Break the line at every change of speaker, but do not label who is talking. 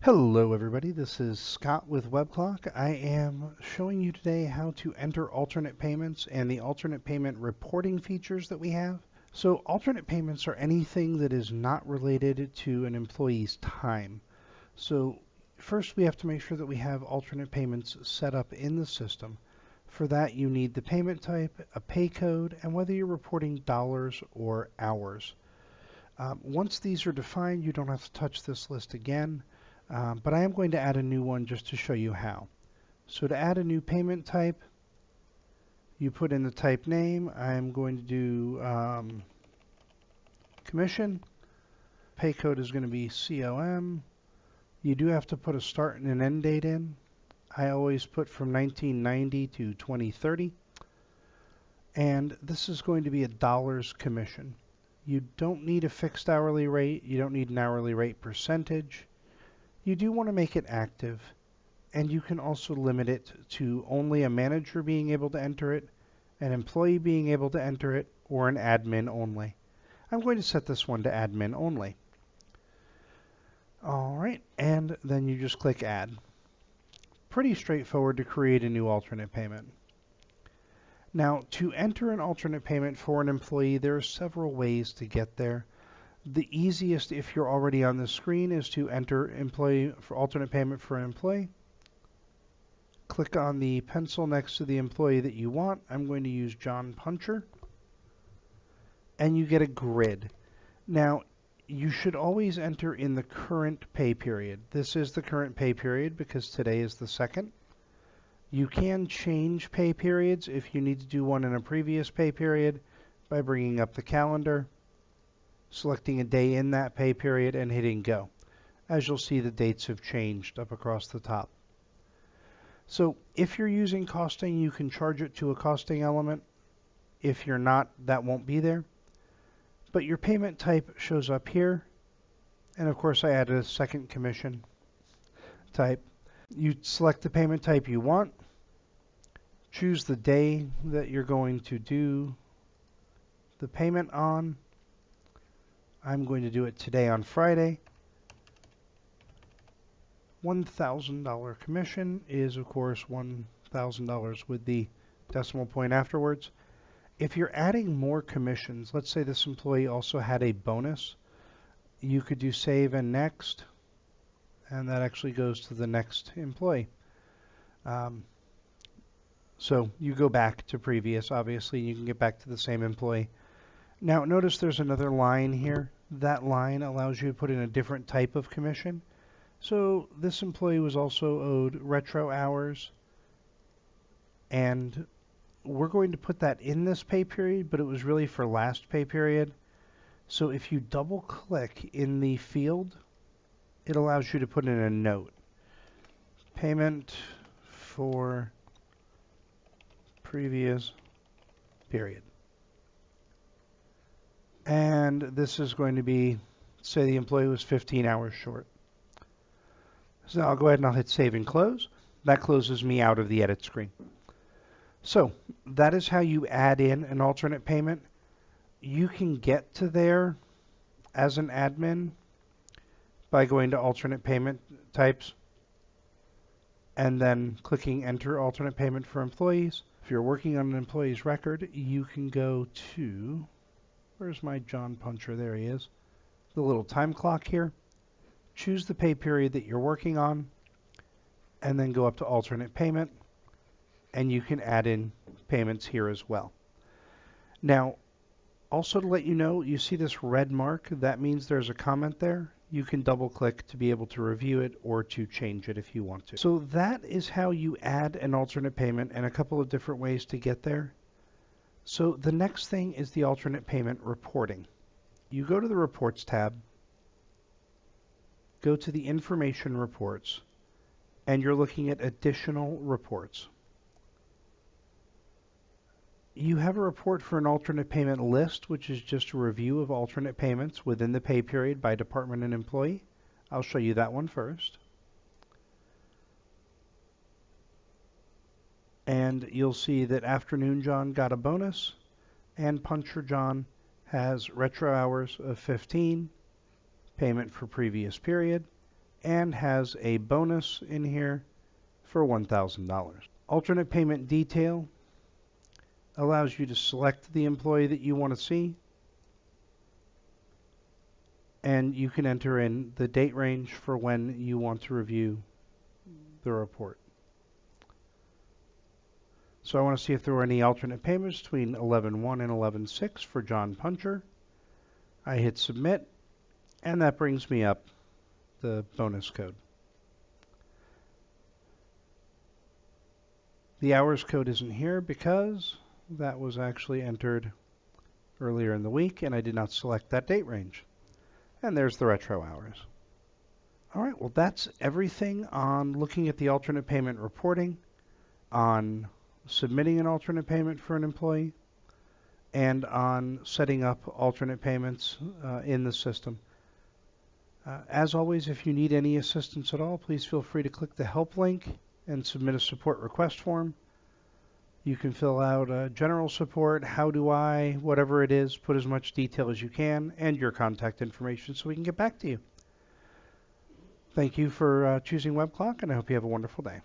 Hello everybody, this is Scott with WebClock. I am showing you today how to enter alternate payments and the alternate payment reporting features that we have. So alternate payments are anything that is not related to an employee's time. So first we have to make sure that we have alternate payments set up in the system. For that you need the payment type, a pay code, and whether you're reporting dollars or hours. Once these are defined, you don't have to touch this list again. But I am going to add a new one just to show you how. So to add a new payment type, you put in the type name. I'm going to do commission. Pay code is going to be COM. You do have to put a start and an end date in. I always put from 1990 to 2030. And this is going to be a dollars commission. You don't need a fixed hourly rate. You don't need an hourly rate percentage. You do want to make it active, and you can also limit it to only a manager being able to enter it, an employee being able to enter it, or an admin only. I'm going to set this one to admin only. Alright, and then you just click add. Pretty straightforward to create a new alternate payment. Now, to enter an alternate payment for an employee, there are several ways to get there. The easiest, if you're already on the screen, is to enter employee for alternate payment for an employee. Click on the pencil next to the employee that you want. I'm going to use John Puncher. And you get a grid. Now, you should always enter in the current pay period. This is the current pay period because today is the 2nd. You can change pay periods if you need to do one in a previous pay period by bringing up the calendar, selecting a day in that pay period, and hitting go. As you'll see, the dates have changed up across the top. So if you're using costing, you can charge it to a costing element. If you're not, that won't be there. But your payment type shows up here. And of course, I added a second commission type. You select the payment type you want. Choose the day that you're going to do the payment on. I'm going to do it today on Friday. $1,000 commission is, of course, $1,000 with the decimal point afterwards. If you're adding more commissions, let's say this employee also had a bonus, you could do save and next, and that actually goes to the next employee. So you go back to previous, obviously, and you can get back to the same employee. Now notice there's another line here. That line allows you to put in a different type of commission. So this employee was also owed retro hours, and we're going to put that in this pay period, but it was really for last pay period. So if you double click in the field, it allows you to put in a note. Payment for previous period. And this is going to be, say the employee was 15 hours short. So I'll go ahead and I'll hit save and close. That closes me out of the edit screen. So that is how you add in an alternate payment. You can get to there as an admin by going to alternate payment types and then clicking enter alternate payment for employees. If you're working on an employee's record, you can go to, where's my John Puncher? There he is. The little time clock here. Choose the pay period that you're working on, and then go up to alternate payment, and you can add in payments here as well. Now, also to let you know, you see this red mark, that means there's a comment there. You can double click to be able to review it or to change it if you want to. So that is how you add an alternate payment, and a couple of different ways to get there. So the next thing is the alternate payment reporting. You go to the reports tab, go to the information reports, and you're looking at additional reports. You have a report for an alternate payment list, which is just a review of alternate payments within the pay period by department and employee. I'll show you that one first. And you'll see that Afternoon John got a bonus, and Puncher John has retro hours of 15, payment for previous period, and has a bonus in here for $1,000. Alternate payment detail allows you to select the employee that you want to see, and you can enter in the date range for when you want to review the report. So I want to see if there were any alternate payments between 11/1 and 11/6 for John Puncher. I hit submit, and that brings me up the bonus code. The hours code isn't here because that was actually entered earlier in the week, and I did not select that date range. And there's the retro hours. All right, well, that's everything on looking at the alternate payment reporting, on submitting an alternate payment for an employee, and on setting up alternate payments in the system. As always, if you need any assistance at all, please feel free to click the help link and submit a support request form. You can fill out general support, how do I, whatever it is, put as much detail as you can, and your contact information so we can get back to you. Thank you for choosing WebClock, and I hope you have a wonderful day.